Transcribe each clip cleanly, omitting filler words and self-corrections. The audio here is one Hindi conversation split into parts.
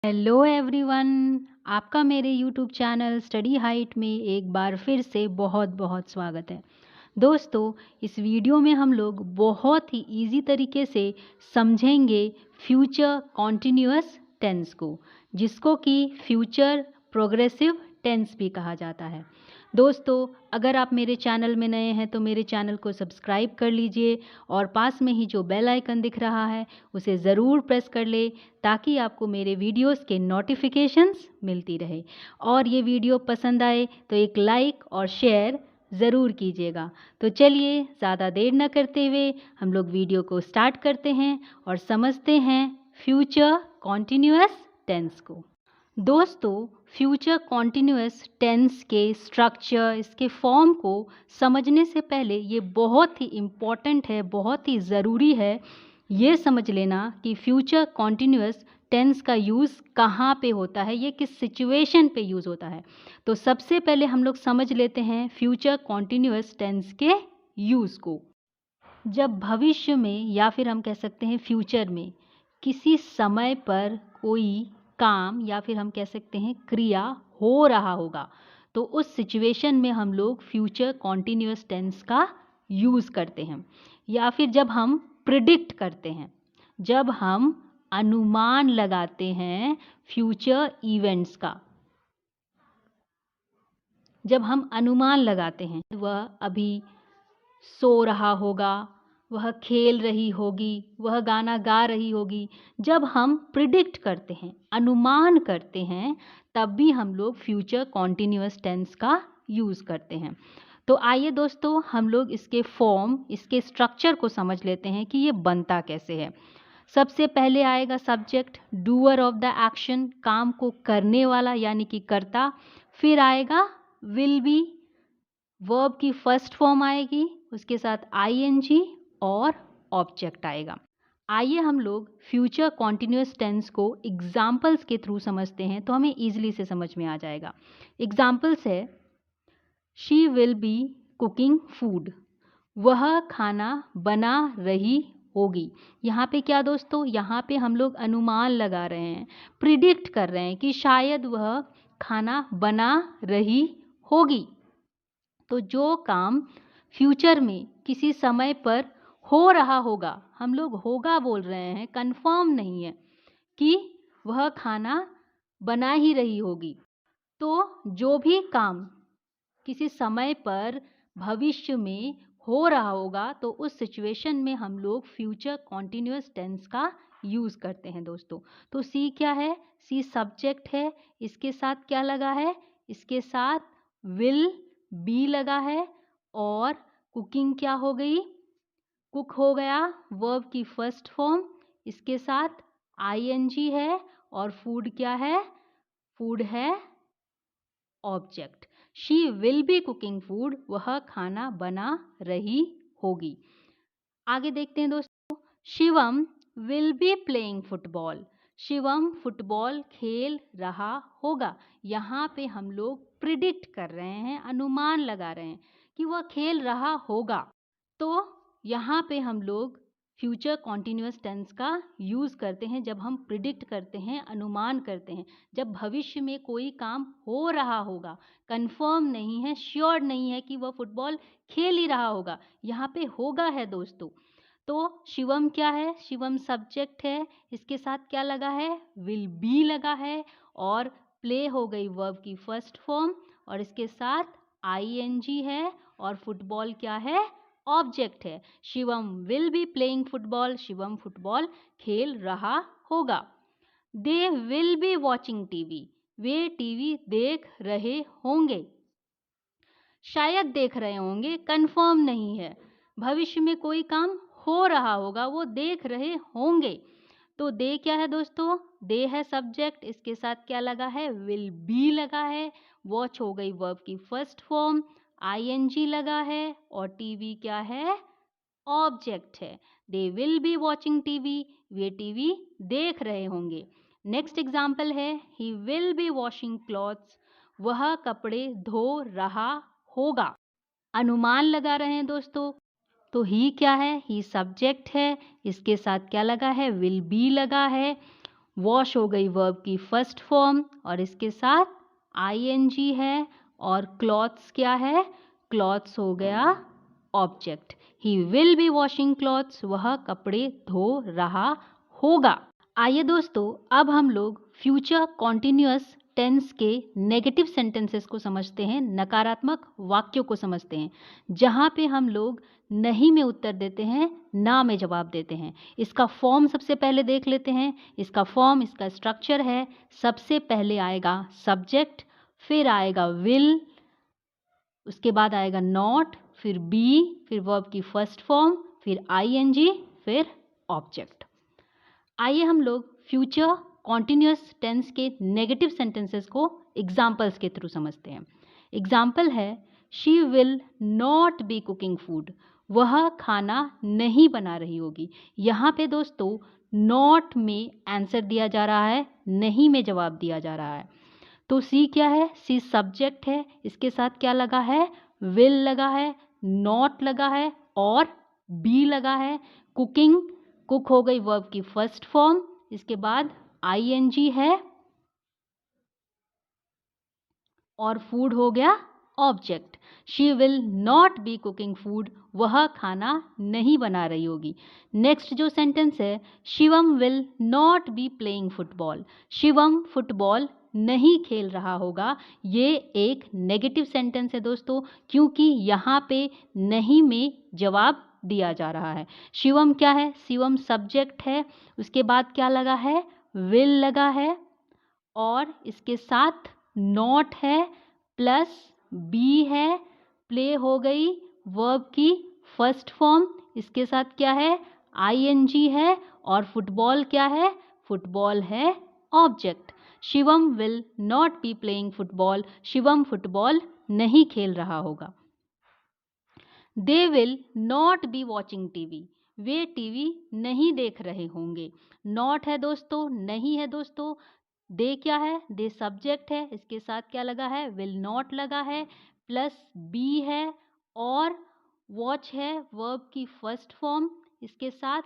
Hello everyone. आपका मेरे यूट्यूब चैनल स्टडी हाइट में एक बार फिर से बहुत बहुत स्वागत है। दोस्तों, इस वीडियो में हम लोग बहुत ही इजी तरीके से समझेंगे फ्यूचर कॉन्टिन्यूअस टेंस को, जिसको कि फ्यूचर प्रोग्रेसिव टेंस भी कहा जाता है। दोस्तों, अगर आप मेरे चैनल में नए हैं तो मेरे चैनल को सब्सक्राइब कर लीजिए और पास में ही जो बेल आइकन दिख रहा है उसे ज़रूर प्रेस कर ले, ताकि आपको मेरे वीडियोस के नोटिफिकेशंस मिलती रहे। और ये वीडियो पसंद आए तो एक लाइक और शेयर ज़रूर कीजिएगा। तो चलिए ज़्यादा देर न करते हुए हम लोग वीडियो को स्टार्ट करते हैं और समझते हैं फ्यूचर कॉन्टिन्यूअस टेंस को। दोस्तों, फ्यूचर कॉन्टिन्यूअस टेंस के स्ट्रक्चर, इसके फॉर्म को समझने से पहले ये बहुत ही इम्पॉर्टेंट है, बहुत ही ज़रूरी है ये समझ लेना कि फ्यूचर कॉन्टिन्यूअस टेंस का यूज़ कहाँ पे होता है, ये किस सिचुएशन पे यूज़ होता है। तो सबसे पहले हम लोग समझ लेते हैं फ्यूचर कॉन्टिन्यूअस टेंस के यूज़ को। जब भविष्य में या फिर हम कह सकते हैं फ्यूचर में किसी समय पर कोई काम या फिर हम कह सकते हैं क्रिया हो रहा होगा, तो उस सिचुएशन में हम लोग फ्यूचर कॉन्टिन्यूअस टेंस का यूज़ करते हैं। या फिर जब हम प्रिडिक्ट करते हैं, जब हम अनुमान लगाते हैं फ्यूचर इवेंट्स का, जब हम अनुमान लगाते हैं वह अभी सो रहा होगा, वह खेल रही होगी, वह गाना गा रही होगी। जब हम प्रिडिक्ट करते हैं, अनुमान करते हैं, तब भी हम लोग फ्यूचर कॉन्टिन्यूअस टेंस का यूज़ करते हैं। तो आइए दोस्तों, हम लोग इसके फॉर्म, इसके स्ट्रक्चर को समझ लेते हैं कि ये बनता कैसे है। सबसे पहले आएगा subject, doer of the action, काम को करने वाला यानी कि कर्ता। फिर आएगा विल बी, वर्ब की फर्स्ट फॉर्म आएगी, उसके साथ आईएनजी और ऑब्जेक्ट आएगा। आइए हम लोग फ्यूचर कॉन्टिन्यूअस टेंस को एग्जाम्पल्स के थ्रू समझते हैं, तो हमें ईजिली से समझ में आ जाएगा। एग्जाम्पल्स है, she will be cooking food, वह खाना बना रही होगी। यहाँ पे क्या दोस्तों, यहाँ पे हम लोग अनुमान लगा रहे हैं, प्रिडिक्ट कर रहे हैं कि शायद वह खाना बना रही होगी। तो जो काम फ्यूचर में किसी समय पर हो रहा होगा, हम लोग होगा बोल रहे हैं, कंफर्म नहीं है कि वह खाना बना ही रही होगी। तो जो भी काम किसी समय पर भविष्य में हो रहा होगा, तो उस सिचुएशन में हम लोग फ्यूचर कॉन्टिन्यूअस टेंस का यूज़ करते हैं दोस्तों। तो सी क्या है, सी सब्जेक्ट है, इसके साथ क्या लगा है, इसके साथ विल बी लगा है, और कुकिंग क्या हो गई, कुक हो गया, वर्ब की फर्स्ट फॉर्म, इसके साथ आईएनजी है, और फूड क्या है, फूड है object. She will be cooking food, वह खाना बना रही होगी। आगे देखते हैं दोस्तों, Shivam will be playing football, Shivam football खेल रहा होगा। यहाँ पे हम लोग प्रिडिक्ट कर रहे हैं, अनुमान लगा रहे हैं कि वह खेल रहा होगा। तो यहाँ पे हम लोग फ्यूचर कॉन्टिन्यूअस टेंस का यूज़ करते हैं जब हम प्रिडिक्ट करते हैं, अनुमान करते हैं, जब भविष्य में कोई काम हो रहा होगा, कंफर्म नहीं है, श्योर नहीं है कि वह फुटबॉल खेल ही रहा होगा, यहाँ पे होगा है दोस्तों। तो शिवम क्या है, शिवम सब्जेक्ट है, इसके साथ क्या लगा है, विल बी लगा है, और प्ले हो गई वर्ब की फर्स्ट फॉर्म, और इसके साथ आईएनजी है, और फुटबॉल क्या है, ऑब्जेक्ट है। Shivam will be playing football, Shivam football खेल रहा होगा। They will be watching TV, way TV देख रहे होंगे। शायद देख रहे होंगे, कंफर्म नहीं है, भविष्य में कोई काम हो रहा होगा, वो देख रहे होंगे। तो दे क्या है दोस्तों, दे है सब्जेक्ट, इसके साथ क्या लगा है, विल बी लगा है, वॉच हो गई वर्ब की फर्स्ट फॉर्म, आईएनजी लगा है, और टीवी क्या है, ऑब्जेक्ट है। They will be watching TV, way TV देख रहे होंगे। नेक्स्ट एग्जाम्पल है, he will be washing clothes, वह कपड़े धो रहा होगा। अनुमान लगा रहे हैं दोस्तों। तो ही क्या है, ही सब्जेक्ट है, इसके साथ क्या लगा है, विल बी लगा है, वॉश हो गई वर्ब की फर्स्ट फॉर्म और इसके साथ आईएनजी है और क्लॉथ्स क्या है, क्लॉथ्स हो गया object. He will be washing clothes, वह कपड़े धो रहा होगा। आइए दोस्तों, अब हम लोग फ्यूचर कॉन्टिन्यूअस टेंस के नेगेटिव सेंटेंसेस को समझते हैं, नकारात्मक वाक्यों को समझते हैं, जहाँ पे हम लोग नहीं में उत्तर देते हैं, ना में जवाब देते हैं। इसका फॉर्म सबसे पहले देख लेते हैं। इसका फॉर्म, इसका स्ट्रक्चर है, सबसे पहले आएगा सब्जेक्ट, फिर आएगा विल, उसके बाद आएगा नॉट, फिर बी, फिर वर्ब की फर्स्ट फॉर्म, फिर आईएनजी, फिर ऑब्जेक्ट। आइए हम लोग फ्यूचर कॉन्टिन्यूअस टेंस के नेगेटिव सेंटेंसेस को एग्जाम्पल्स के थ्रू समझते हैं। एग्जाम्पल है, she will not be cooking food, वह खाना नहीं बना रही होगी। यहाँ पे दोस्तों नॉट में आंसर दिया जा रहा है, नहीं में जवाब दिया जा रहा है। तो सी क्या है, सी सब्जेक्ट है, इसके साथ क्या लगा है, विल लगा है, नॉट लगा है और बी लगा है। कुकिंग, कुक हो गई वर्ब की फर्स्ट फॉर्म, इसके बाद आईएनजी है और फूड हो गया object. She will not be cooking food, वह खाना नहीं बना रही होगी। नेक्स्ट जो सेंटेंस है, Shivam will not be playing football, Shivam football नहीं खेल रहा होगा। ये एक नेगेटिव सेंटेंस है दोस्तों, क्योंकि यहाँ पे नहीं में जवाब दिया जा रहा है। शिवम क्या है, शिवम सब्जेक्ट है, उसके बाद क्या लगा है, विल लगा है और इसके साथ नॉट है प्लस बी है, प्ले हो गई वर्ब की फर्स्ट फॉर्म, इसके साथ क्या है, आईएनजी है और फुटबॉल क्या है, फुटबॉल है object. Shivam will not be playing football, Shivam football नहीं खेल रहा होगा। They will not be watching TV, way TV नहीं देख रहे होंगे। नॉट है दोस्तों, नहीं है दोस्तों। दे क्या है, दे सब्जेक्ट है, इसके साथ क्या लगा है, विल नॉट लगा है प्लस बी है और वॉच है वर्ब की फर्स्ट फॉर्म, इसके साथ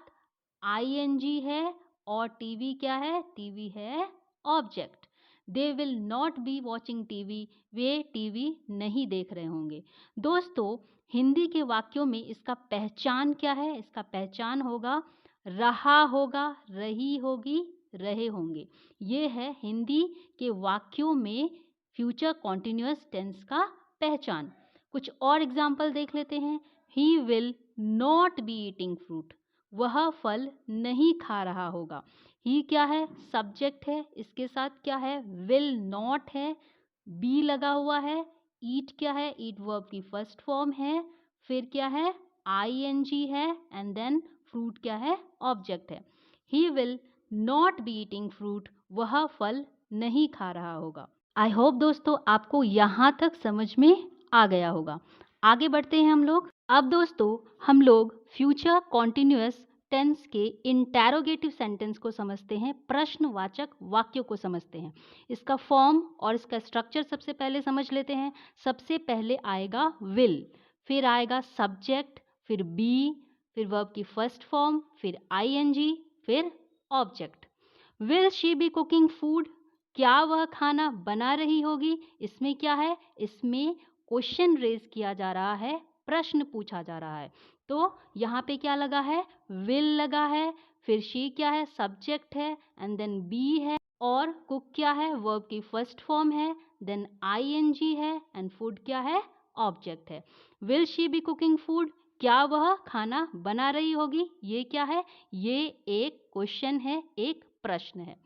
आईएनजी है और टीवी क्या है, टीवी है object. They will not be watching TV, way TV नहीं देख रहे होंगे। दोस्तों हिंदी के वाक्यों में इसका पहचान क्या है, इसका पहचान होगा रहा होगा, रही होगी, रहे होंगे। ये है हिंदी के वाक्यों में फ्यूचर कॉन्टिन्यूअस टेंस का पहचान। कुछ और एग्जाम्पल देख लेते हैं। He will not be eating fruit, वह फल नहीं खा रहा होगा। ही क्या है, सब्जेक्ट है, इसके साथ क्या है, विल नॉट है, बी लगा हुआ है, ईट क्या है, ईट वर्ब की फर्स्ट फॉर्म है, फिर क्या है, आईएनजी है एंड देन फ्रूट क्या है, ऑब्जेक्ट है। He will not be eating fruit, वह फल नहीं खा रहा होगा। आई होप दोस्तों आपको यहाँ तक समझ में आ गया होगा। आगे बढ़ते हैं हम लोग। अब दोस्तों हम लोग फ्यूचर कॉन्टिन्यूअस टेंस के इंटेरोगेटिव सेंटेंस को समझते हैं, प्रश्नवाचक वाक्यों को समझते हैं। इसका फॉर्म और इसका स्ट्रक्चर सबसे पहले समझ लेते हैं। सबसे पहले आएगा विल, फिर आएगा सब्जेक्ट, फिर बी, फिर वर्ब की फर्स्ट फॉर्म, फिर आईएनजी, फिर object. Will she be cooking food, क्या वह खाना बना रही होगी। इसमें क्या है, इसमें क्वेश्चन रेज किया जा रहा है, प्रश्न पूछा जा रहा है। तो यहाँ पे क्या लगा है, विल लगा है, फिर शी क्या है, सब्जेक्ट है एंड देन बी है और कुक क्या है, वर्ब की फर्स्ट फॉर्म है, देन आईएनजी है एंड फूड क्या है, ऑब्जेक्ट है। Will she be cooking food, क्या वह खाना बना रही होगी। ये क्या है, ये एक क्वेश्चन है, एक प्रश्न है।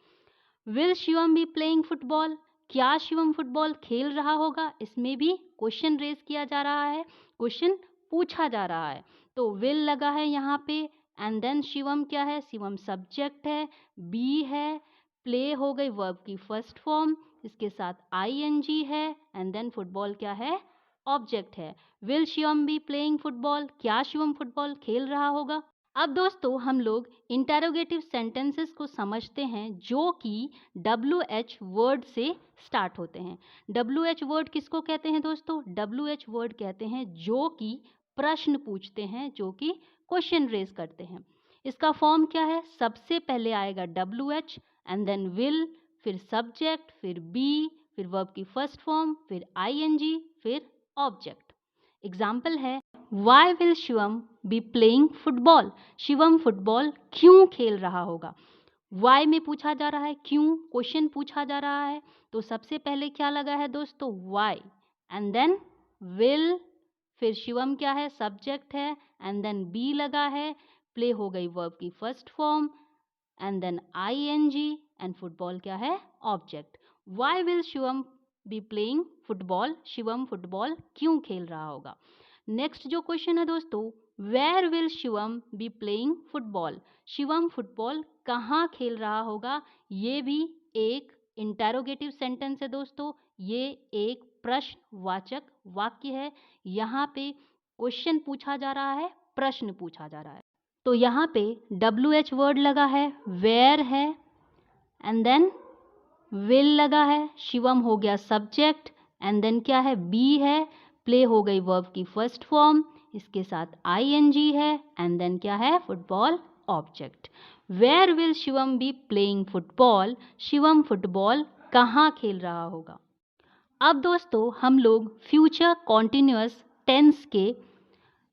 Will Shivam be playing football, क्या शिवम फुटबॉल खेल रहा होगा। इसमें भी क्वेश्चन रेज किया जा रहा है, क्वेश्चन पूछा जा रहा है। तो विल लगा है यहाँ पे एंड देन शिवम क्या है, शिवम सब्जेक्ट है, बी है, प्ले हो गई वर्ब की फर्स्ट फॉर्म, इसके साथ आईएनजी है एंड देन फुटबॉल क्या है, ऑब्जेक्ट है। Will Shivam be playing football, क्या शिवम फुटबॉल खेल रहा होगा। अब दोस्तों हम लोग इंटेरोगेटिव सेंटेंसेस को समझते हैं जो कि WH वर्ड से स्टार्ट होते हैं। WH वर्ड किसको कहते हैं दोस्तों, WH वर्ड कहते हैं जो कि प्रश्न पूछते हैं, जो कि क्वेश्चन रेज करते हैं। इसका फॉर्म क्या है? सबसे पहले आएगा WH एंड देन विल, फिर सब्जेक्ट, फिर बी, फिर वर्ब की फर्स्ट फॉर्म, फिर ING, फिर ऑब्जेक्ट। एग्जाम्पल है, why will Shivam be playing football? Shivam football क्यों खेल रहा होगा? वाई में पूछा जा रहा है, क्यों क्वेश्चन पूछा जा रहा है, तो सबसे पहले क्या लगा है दोस्तों? वाई, एंड देन विल, फिर शिवम क्या है? सब्जेक्ट है, एंड देन बी लगा है, प्ले हो गई वर्ब की first form, and then ING, and football क्या है? Object. Why will Shivam be playing football? Shivam football क्यों खेल रहा होगा? नेक्स्ट जो क्वेश्चन है दोस्तों, where will Shivam be playing football? Shivam football कहाँ खेल रहा होगा? ये भी एक इंटेरोगेटिव सेंटेंस है दोस्तों, ये एक प्रश्नवाचक वाक्य है। यहाँ पे क्वेश्चन पूछा जा रहा है, प्रश्न पूछा जा रहा है। तो यहाँ पे WH वर्ड लगा है, वेयर है, एंड देन विल लगा है, शिवम हो गया सब्जेक्ट, एंड देन क्या है? बी है, प्ले हो गई वर्ब की फर्स्ट फॉर्म, इसके साथ ING है, एंड देन क्या है? Football object. Where will Shivam be playing football? Shivam football कहाँ खेल रहा होगा? अब दोस्तों हम लोग फ्यूचर कॉन्टिन्यूअस टेंस के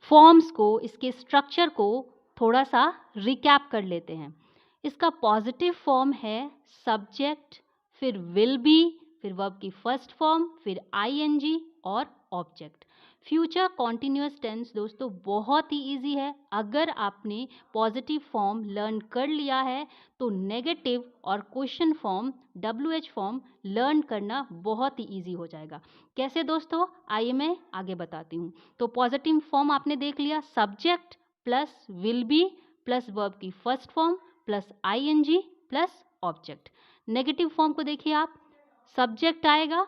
फॉर्म्स को, इसके स्ट्रक्चर को थोड़ा सा रिकैप कर लेते हैं। इसका पॉजिटिव फॉर्म है सब्जेक्ट, फिर विल बी, फिर वर्ब की फर्स्ट फॉर्म, फिर ING और ऑब्जेक्ट। फ्यूचर कॉन्टिन्यूअस टेंस दोस्तों बहुत ही इजी है। अगर आपने पॉजिटिव फॉर्म लर्न कर लिया है तो नेगेटिव और question form WH form learn करना बहुत ही इजी हो जाएगा। कैसे दोस्तों? आइए मैं आगे बताती हूँ। तो पॉजिटिव फॉर्म आपने देख लिया, subject plus will be plus verb की first form plus ING plus object. Negative form को देखिए आप, सब्जेक्ट आएगा,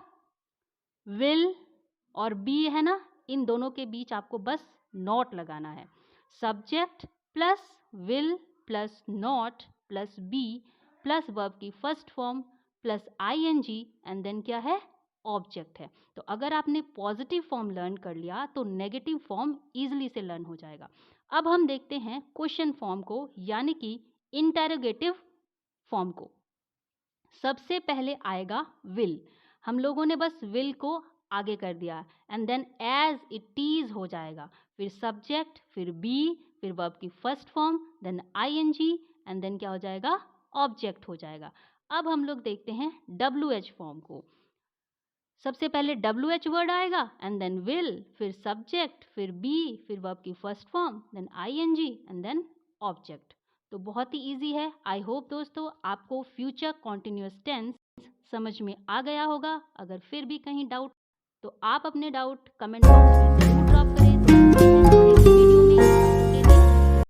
विल और बी है ना, इन दोनों के बीच आपको बस नॉट लगाना है। Subject plus will plus not plus be plus verb की first form plus ING, and then क्या है? ऑब्जेक्ट है। तो अगर आपने पॉजिटिव फॉर्म लर्न कर लिया तो नेगेटिव फॉर्म इजीली से लर्न हो जाएगा। अब हम देखते हैं क्वेश्चन फॉर्म को, यानी कि इंटेरोगेटिव फॉर्म को। सबसे पहले आएगा विल, हम लोगों ने बस विल को आगे कर दिया, and then as it is हो जाएगा, फिर सब्जेक्ट, फिर बी, फिर वर्ब की first form, then ING, and then क्या हो जाएगा? ऑब्जेक्ट हो जाएगा। अब हम लोग देखते हैं WH फॉर्म को। सबसे पहले WH वर्ड आएगा, एंड देन विल, फिर सब्जेक्ट, फिर बी, फिर वर्ब की first form, then ING, and then object. तो बहुत ही इजी है। आई होप दोस्तों आपको फ्यूचर कॉन्टिन्यूअस टेंस समझ में आ गया होगा। अगर फिर भी कहीं डाउट तो आप अपने डाउट कमेंट बॉक्स में जरूर ड्रॉप करें।